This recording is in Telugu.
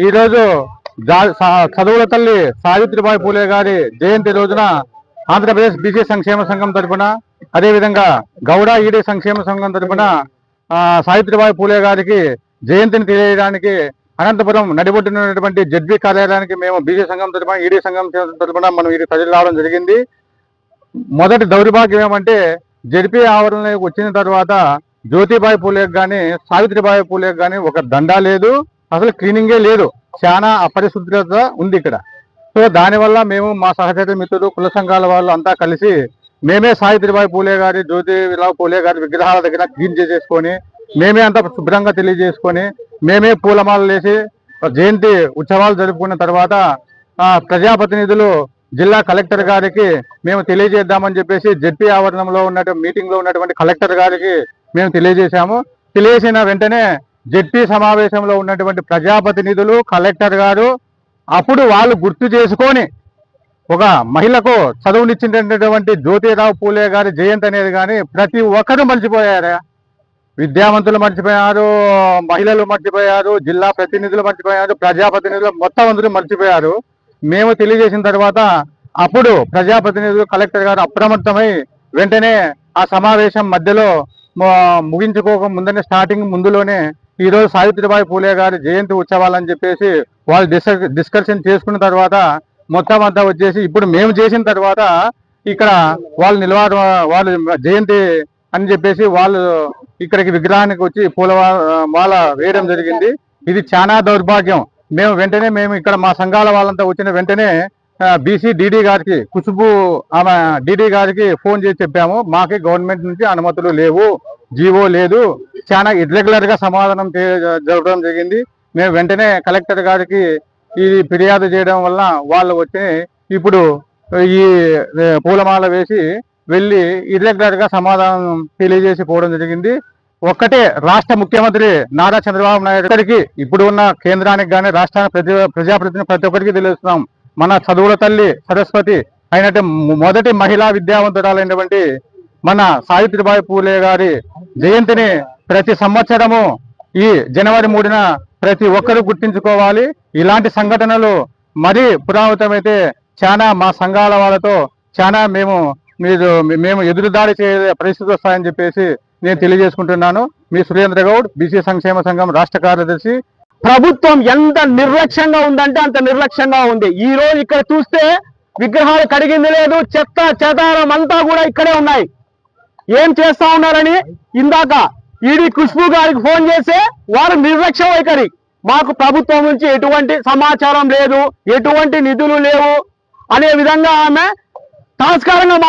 ఈరోజు చదువుల తల్లి సావిత్రిబాయి పూలే గారి జయంతి రోజున ఆంధ్రప్రదేశ్ బీసీ సంక్షేమ సంఘం తరఫున, అదేవిధంగా గౌడ ఈడీ సంక్షేమ సంఘం తరఫున సావిత్రిబాయి పూలే గారికి జయంతిని తెలియజేయడానికి అనంతపురం నడిబొట్టునటువంటి జడ్బీ కార్యాలయానికి మేము బీసీ సంఘం తరఫున, ఈడీ సంఘం తరఫున మనం ఇది ప్రజలు రావడం జరిగింది. మొదటి దౌర్భాగ్యం ఏమంటే జడ్పీ ఆవరణలోకి వచ్చిన తర్వాత జ్యోతిబాయి పూలేకి కానీ సావిత్రిబాయి పూలేకి కానీ ఒక దండా లేదు, అసలు క్లీనింగే లేదు. చాలా అపరిశుభ్రత ఉంది ఇక్కడ. సో దానివల్ల మేము మా సహచర మిత్రులు, కుల సంఘాల వాళ్ళు అంతా కలిసి మేమే సావిత్రిబాయి పూలే గారి, జ్యోతిరావు పూలే గారి విగ్రహాల దగ్గర క్లీన్ చేసేసుకొని మేమే అంతా శుభ్రంగా తెలియజేసుకొని మేమే పూలమాలలు వేసి జయంతి ఉత్సవాలు జరుపుకున్న తర్వాత ప్రజాప్రతినిధులు జిల్లా కలెక్టర్ గారికి మేము తెలియజేద్దామని చెప్పేసి జడ్పీ ఆవరణంలో మీటింగ్ లో ఉన్నటువంటి కలెక్టర్ గారికి మేము తెలియజేశాము. తెలియజేసిన వెంటనే జడ్పీ సమావేశంలో ఉన్నటువంటి ప్రజాప్రతినిధులు, కలెక్టర్ గారు అప్పుడు వాళ్ళు గుర్తు చేసుకొని ఒక మహిళకు చదువునిచ్చినటువంటి జ్యోతిరావు పూలే గారి జయంతి అనేది కానీ ప్రతి ఒక్కరూ మర్చిపోయారా. విద్యావంతులు మర్చిపోయారు, మహిళలు మర్చిపోయారు, జిల్లా ప్రతినిధులు మర్చిపోయారు, ప్రజాప్రతినిధులు మొత్తం అందరూ మర్చిపోయారు. మేము తెలియజేసిన తర్వాత అప్పుడు ప్రజాప్రతినిధులు, కలెక్టర్ గారు అప్రమత్తమై వెంటనే ఆ సమావేశం మధ్యలో ముగించుకోక ముందనే స్టార్టింగ్ ముందులోనే ఈరోజు సావిత్రిబాయి పూలే గారి జయంతి ఉత్సవాలని చెప్పేసి వాళ్ళు డిస్కషన్ చేసుకున్న తర్వాత మొత్తం అంతా వచ్చేసి ఇప్పుడు మేము చేసిన తర్వాత ఇక్కడ వాళ్ళు వాళ్ళు జయంతి అని చెప్పేసి వాళ్ళు ఇక్కడికి విగ్రహానికి వచ్చి మాల వేయడం జరిగింది. ఇది చాలా దౌర్భాగ్యం. మేము ఇక్కడ మా సంఘాల వాళ్ళంతా వచ్చిన వెంటనే బీసీ డీడీ గారికి, కుసుబు ఆమె డీడీ గారికి ఫోన్ చేసి చెప్పాము, మాకి గవర్నమెంట్ నుంచి అనుమతులు లేవు, జీవో లేదు, చాలా ఇర్రెగ్యులర్ గా సమాధానం జరగడం జరిగింది. మేము వెంటనే కలెక్టర్ గారికి ఇది ఫిర్యాదు చేయడం వల్ల వాళ్ళు వచ్చి ఇప్పుడు ఈ పూలమాల వేసి వెళ్ళి ఇర్రెగ్యులర్ గా సమాధానం తెలియజేసి పోవడం జరిగింది. ఒక్కటే రాష్ట్ర ముఖ్యమంత్రి నారా చంద్రబాబు నాయుడు గారికి, ఇప్పుడు ఉన్న కేంద్రానికి కానీ రాష్ట్రానికి ప్రజాప్రతినిధులు ప్రతి ఒక్కరికి తెలుస్తున్నాం, మన చదువుల తల్లి సరస్వతి అయినట్టు మొదటి మహిళా విద్యావంతురాలైనటువంటి మన సావిత్రిబాయి పూలే గారి జయంతిని ప్రతి సంవత్సరము ఈ జనవరి 3న ప్రతి ఒక్కరూ గుర్తించుకోవాలి. ఇలాంటి సంఘటనలు మరీ పురావృతమైతే చాలా మా సంఘాల వాళ్ళతో చాలా మేము ఎదురుదాడి చేసే పరిస్థితి వస్తాయని చెప్పేసి నేను తెలియజేసుకుంటున్నాను. మీ సురేంద్ర గౌడ్, బీసీ సంక్షేమ సంఘం రాష్ట్ర కార్యదర్శి. ప్రభుత్వం ఎంత నిర్లక్ష్యంగా ఉందంటే అంత నిర్లక్ష్యంగా ఉంది. ఈ రోజు ఇక్కడ చూస్తే విగ్రహాలు కడిగింది లేదు, చెత్త చెదారం అంతా కూడా ఇక్కడే ఉన్నాయి. ఏం చేస్తా ఉన్నారని ఇందాక ఈడీ ఖుష్బు గారికి ఫోన్ చేస్తే వారు నిర్లక్ష్య వైఖరి, మాకు ప్రభుత్వం నుంచి ఎటువంటి సమాచారం లేదు, ఎటువంటి నిధులు లేవు అనే విధంగా ఆమె తాత్కాలికంగా